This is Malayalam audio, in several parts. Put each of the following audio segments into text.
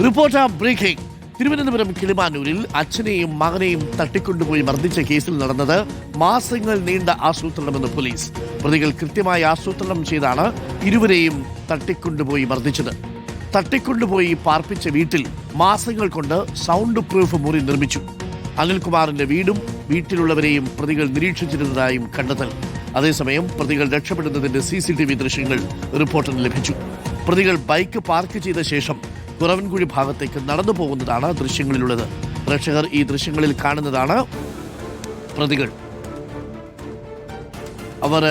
Reporter breaking. തിരുവനന്തപുരം കിളിമാനൂരിൽ അച്ഛനെയും മകനെയും തട്ടിക്കൊണ്ടുപോയി മർദ്ദിച്ച കേസിൽ നടന്നത് മാസങ്ങൾ നീണ്ട ആസൂത്രണമെന്ന് പോലീസ്. പ്രതികൾ കൃത്യമായി ആസൂത്രണം ചെയ്താണ് ഇരുവരെയും തട്ടിക്കൊണ്ടുപോയി മർദ്ദിച്ചത്. തട്ടിക്കൊണ്ടുപോയി പാർപ്പിച്ച വീട്ടിൽ മാസങ്ങൾ കൊണ്ട് സൗണ്ട് പ്രൂഫ് മുറി നിർമ്മിച്ചു. അനിൽകുമാറിന്റെ വീടും വീട്ടിലുള്ളവരെയും പ്രതികൾ നിരീക്ഷിച്ചിരുന്നതായും കണ്ടെത്തൽ. അതേസമയം പ്രതികൾ രക്ഷപ്പെടുന്നതിന്റെ CCTV ദൃശ്യങ്ങൾ റിപ്പോർട്ടറിന് ലഭിച്ചു. പ്രതികൾ ബൈക്ക് പാർക്ക് ചെയ്ത ശേഷം കുറവൻകുഴി ഭാഗത്തേക്ക് നടന്നു പോകുന്നതാണ് ദൃശ്യങ്ങളിലുള്ളത്. പ്രേക്ഷകർ ഈ ദൃശ്യങ്ങളിൽ കാണുന്നതാണ് പ്രതികൾ. അവർ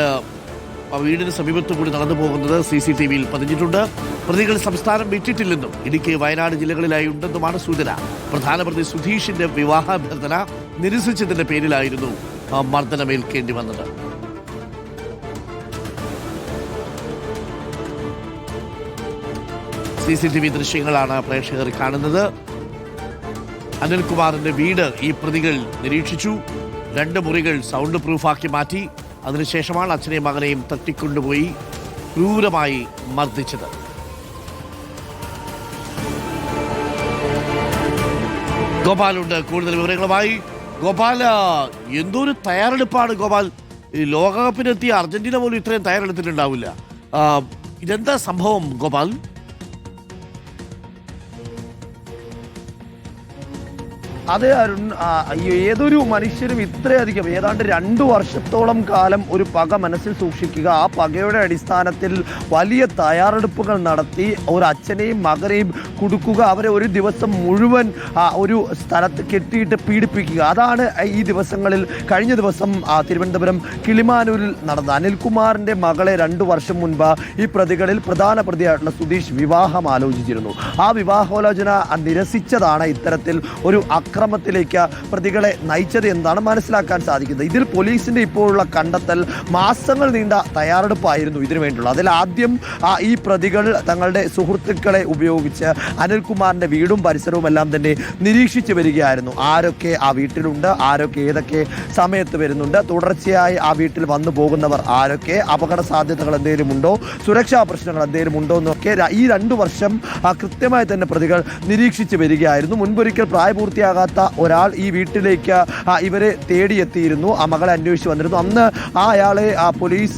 വീടിന് സമീപത്തു കൂടി നടന്നു പോകുന്നത് CCTVയിൽ പതിഞ്ഞിട്ടുണ്ട്. പ്രതികൾ സംസ്ഥാനം വിട്ടിട്ടില്ലെന്നും ഇടുക്കി, വയനാട് ജില്ലകളിലായി ഉണ്ടെന്നുമാണ് സൂചന. പ്രധാന പ്രതി സുധീഷിന്റെ വിവാഹാഭ്യർത്ഥന നിരസിച്ചതിന്റെ പേരിലായിരുന്നു മർദ്ദനമേൽക്കേണ്ടി വന്നത്. CCTV ദൃശ്യങ്ങളാണ് പ്രേക്ഷകർ കാണുന്നത്. അനിൽകുമാറിന്റെ വീട് ഈ പ്രതികൾ നിരീക്ഷിച്ചു. 2 മുറികൾ സൗണ്ട് പ്രൂഫാക്കി മാറ്റി. അതിനുശേഷമാണ് അച്ഛനെയും മകനെയും തട്ടിക്കൊണ്ടുപോയി ക്രൂരമായി മർദ്ദിച്ചത്. ഗോപാലുണ്ട് കൂടുതൽ വിവരങ്ങളുമായി. ഗോപാൽ, എന്തൊരു തയ്യാറെടുപ്പാണ് ഗോപാൽ! ഈ ലോകകപ്പിനെത്തിയ അർജന്റീന പോലും ഇത്രയും തയ്യാറെടുത്തിട്ടുണ്ടാവില്ല. ഇതെന്താ സംഭവം ഗോപാൽ? അതെ അരുൺ, ഏതൊരു മനുഷ്യരും ഇത്രയധികം ഏതാണ്ട് 2 വർഷത്തോളം കാലം ഒരു പക മനസ്സിൽ സൂക്ഷിക്കുക, ആ പകയുടെ അടിസ്ഥാനത്തിൽ വലിയ തയ്യാറെടുപ്പുകൾ നടത്തി ഒരു അച്ഛനെയും മകനെയും കുടുക്കുക, അവരെ ഒരു ദിവസം മുഴുവൻ ഒരു സ്ഥലത്ത് കെട്ടിയിട്ട് പീഡിപ്പിക്കുക. അതാണ് ഈ ദിവസങ്ങളിൽ കഴിഞ്ഞ ദിവസം തിരുവനന്തപുരം കിളിമാനൂരിൽ നടന്ന അനിൽകുമാറിൻ്റെ മകളെ 2 വർഷം മുൻപ് ഈ പ്രതികളിൽ പ്രധാന പ്രതിയായിട്ടുള്ള സുധീഷ് വിവാഹം ആലോചിച്ചിരുന്നു. ആ വിവാഹാലോചന നിരസിച്ചതാണ് ഇത്തരത്തിൽ ഒരു അക്രമത്തിലേക്ക് പ്രതികളെ നയിച്ചത് എന്നാണ് മനസ്സിലാക്കാൻ സാധിക്കുന്നത്. ഇതിൽ പോലീസിന്റെ ഇപ്പോഴുള്ള കണ്ടെത്തൽ മാസങ്ങൾ നീണ്ട തയ്യാറെടുപ്പായിരുന്നു ഇതിനു വേണ്ടിയുള്ള. അതിൽ ആദ്യം ഈ പ്രതികൾ തങ്ങളുടെ സുഹൃത്തുക്കളെ ഉപയോഗിച്ച് അനിൽകുമാറിന്റെ വീടും പരിസരവും എല്ലാം തന്നെ നിരീക്ഷിച്ചു വരികയായിരുന്നു. ആരൊക്കെ ആ വീട്ടിലുണ്ട്, ആരൊക്കെ ഏതൊക്കെ സമയത്ത് വരുന്നുണ്ട്, തുടർച്ചയായി ആ വീട്ടിൽ വന്നു പോകുന്നവർ ആരൊക്കെ, അപകട സാധ്യതകൾ എന്തെങ്കിലും ഉണ്ടോ, സുരക്ഷാ പ്രശ്നങ്ങൾ എന്തെങ്കിലും ഉണ്ടോ എന്നൊക്കെ ഈ 2 വർഷം കൃത്യമായി തന്നെ പ്രതികൾ നിരീക്ഷിച്ചു വരികയായിരുന്നു. മുൻപൊരിക്കൽ പ്രായപൂർത്തിയാകാത്ത ഒരാൾ ഈ വീട്ടിലേക്ക് ഇവരെ തേടിയെത്തിയിരുന്നു. ആ മകളെ അന്വേഷിച്ച് വന്നിരുന്നു. അന്ന് അയാളെ പോലീസ്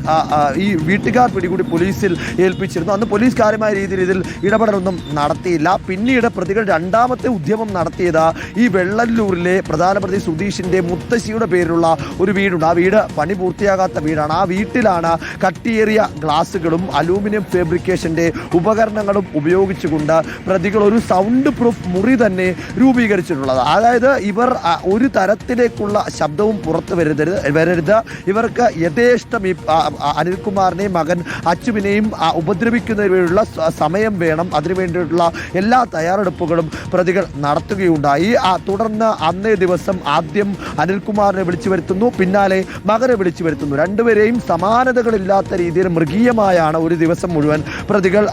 ഈ വീട്ടുകാർ പിടികൂടി പോലീസിൽ ഏൽപ്പിച്ചിരുന്നു. അന്ന് പോലീസ് കാര്യമായ രീതിയിൽ ഇതിൽ ഇടപെടലൊന്നും നടത്തിയില്ല. പിന്നീട് പ്രതികൾ രണ്ടാമത്തെ ഉദ്യമം നടത്തിയത് ഈ വെള്ളല്ലൂരിലെ പ്രധാന പ്രതി സുധീഷിന്റെ മുത്തശ്ശിയുടെ പേരിലുള്ള ഒരു വീടുണ്ട്. ആ വീട് പണി പൂർത്തിയാകാത്ത വീടാണ്. ആ വീട്ടിലാണ് കട്ടിയേറിയ ഗ്ലാസുകളും അലൂമിനിയം ഫാബ്രിക്കേഷന്റെ ഉപകരണങ്ങളും ഉപയോഗിച്ചുകൊണ്ട് പ്രതികൾ ഒരു സൗണ്ട് പ്രൂഫ് മുറി തന്നെ രൂപീകരിച്ചിട്ടുള്ളത്. അതായത് ഇവർ ഒരു തരത്തിലേക്കുള്ള ശബ്ദവും പുറത്തു വരരുത്. ഇവർക്ക് യഥേഷ്ടം ഈ അനിൽകുമാറിനെയും മകൻ അച്ചുവിനെയും ഉപദ്രവിക്കുന്നതിനുള്ള സമയം വേണം. അതിനുവേണ്ടിയിട്ടുള്ള എല്ലാ തയ്യാറെടുപ്പുകളും പ്രതികൾ നടത്തുകയുണ്ടായി. തുടർന്ന് അന്നേ ദിവസം ആദ്യം അനിൽകുമാറിനെ വിളിച്ചു വരുത്തുന്നു, പിന്നാലെ മകനെ വിളിച്ചു വരുത്തുന്നു. രണ്ടുപേരെയും സമാനതകളില്ലാത്ത രീതിയിൽ മൃഗീയമായാണ് ഒരു ദിവസം മുഴുവൻ പ്രതികൾ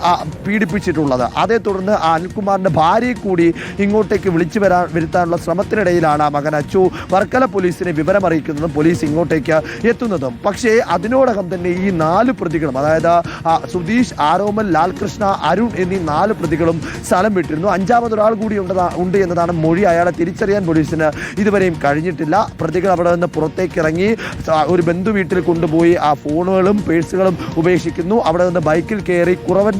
പീഡിപ്പിച്ചിട്ടുള്ളത്. അതേ തുടർന്ന് അനിൽകുമാറിന്റെ ഭാര്യയെ കൂടി ഇങ്ങോട്ടേക്ക് വിളിച്ചു വരുത്താനുള്ള ശ്രമത്തിനിടയിലാണ് മകൻ അച്ചു വർക്കല പോലീസിനെ വിവരമറിയിക്കുന്നതും പോലീസ് ഇങ്ങോട്ടേക്ക് എത്തുന്നതും. പക്ഷേ അതിനോടകം തന്നെ ഈ 4 പ്രതികളും, അതായത് സുധീഷ്, ആരോമൽ, ലാൽകൃഷ്ണ, അരുൺ എന്നീ 4 പ്രതികളും സ്ഥലം വിട്ടിരുന്നു. 5ാമതൊരാൾ കൂടി ഉണ്ട് എന്നതാണ് മൊഴി. അയാളെ തിരിച്ചറിയാൻ പോലീസിന് ഇതുവരെയും കഴിഞ്ഞിട്ടില്ല. പ്രതികൾ അവിടെ നിന്ന് പുറത്തേക്ക് ഇറങ്ങി ഒരു ബന്ധു വീട്ടിൽ കൊണ്ടുപോയി ആ ഫോണുകളും പേഴ്സുകളും ഉപേക്ഷിക്കുന്നു. അവിടെ നിന്ന് ബൈക്കിൽ കയറി കുറവൻ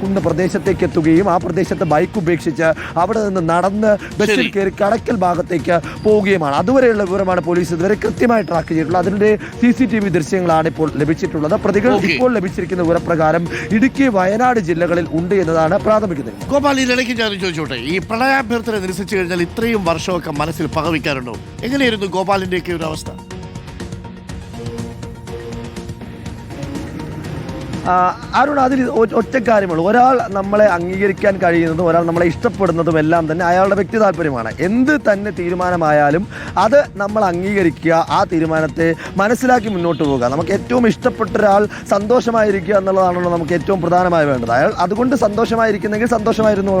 കുന്ന് പ്രദേശത്തേക്ക് എത്തുകയും ആ പ്രദേശത്ത് ബൈക്ക് ഉപേക്ഷിച്ച് അവിടെ നിന്ന് നടന്ന് ബസ്സിൽ കയറി കടക്കൽ ഭാഗത്തേക്ക് പോവുകയുമാണ്. അതുവരെയുള്ള വിവരമാണ് പോലീസ് ഇതുവരെ കൃത്യമായി ട്രാക്ക് ചെയ്തിട്ടുള്ളത്. അതിന്റെ CCTV ദൃശ്യങ്ങളാണ് ഇപ്പോൾ ലഭിച്ചിട്ടുള്ളത്. പ്രതികൾ ഇപ്പോൾ ലഭിച്ചിരിക്കുന്ന വിവരപ്രകാരം ഇടുക്കി, വയനാട് ജില്ലകളിൽ ഉണ്ട് എന്നതാണ് പ്രാഥമിക. ഗോപാൽ, ഇതിനിടയ്ക്ക് ഞാൻ ചോദിച്ചോട്ടെ, ഈ പ്രണയാഭ്യർത്ഥന നിരസിച്ചു കഴിഞ്ഞാൽ ഇത്രയും വർഷമൊക്കെ മനസ്സിൽ പകവയ്ക്കാറുണ്ടോ? എങ്ങനെയായിരുന്നു ഗോപാലിന്റെയൊക്കെ ഒരു അവസ്ഥ? അരുൺ, അതിൽ ഒറ്റ കാര്യമുള്ളൂ. ഒരാൾ നമ്മളെ അംഗീകരിക്കാൻ കഴിയുന്നതും ഒരാൾ നമ്മളെ ഇഷ്ടപ്പെടുന്നതും എല്ലാം തന്നെ അയാളുടെ വ്യക്തി താല്പര്യമാണ്. എന്ത് തന്നെ തീരുമാനമായാലും അത് നമ്മൾ അംഗീകരിക്കുക, ആ തീരുമാനത്തെ മനസ്സിലാക്കി മുന്നോട്ട് പോവുക. നമുക്ക് ഏറ്റവും ഇഷ്ടപ്പെട്ട ഒരാൾ സന്തോഷമായിരിക്കുക എന്നുള്ളതാണല്ലോ നമുക്ക് ഏറ്റവും പ്രധാനമായി വേണ്ടത്. അയാൾ അതുകൊണ്ട് സന്തോഷമായിരിക്കുന്നെങ്കിൽ സന്തോഷമായിരുന്നു.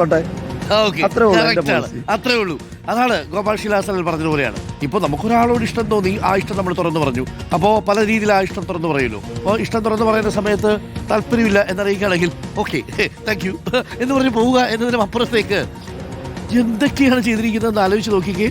അത്രേ ഉള്ളൂ. അതാണ് ഗോപാൽ ശിലാസനൽ പറഞ്ഞതുപോലെയാണ്. ഇപ്പോൾ നമുക്കൊരാളോട് ഇഷ്ടം തോന്നി, ആ ഇഷ്ടം നമ്മൾ തുറന്നു പറഞ്ഞു. അപ്പോൾ പല രീതിയിൽ ആ ഇഷ്ടം തുറന്നു പറയുമല്ലോ. അപ്പോൾ ഇഷ്ടം തുറന്നു പറയുന്ന സമയത്ത് താല്പര്യമില്ല എന്നറിയിക്കുകയാണെങ്കിൽ ഓക്കെ താങ്ക് യു എന്ന് പറഞ്ഞ് പോവുക എന്നതിനും അപ്പുറത്തേക്ക് എന്തൊക്കെയാണ് ചെയ്തിരിക്കുന്നതെന്ന് ആലോചിച്ച് നോക്കിക്കേ.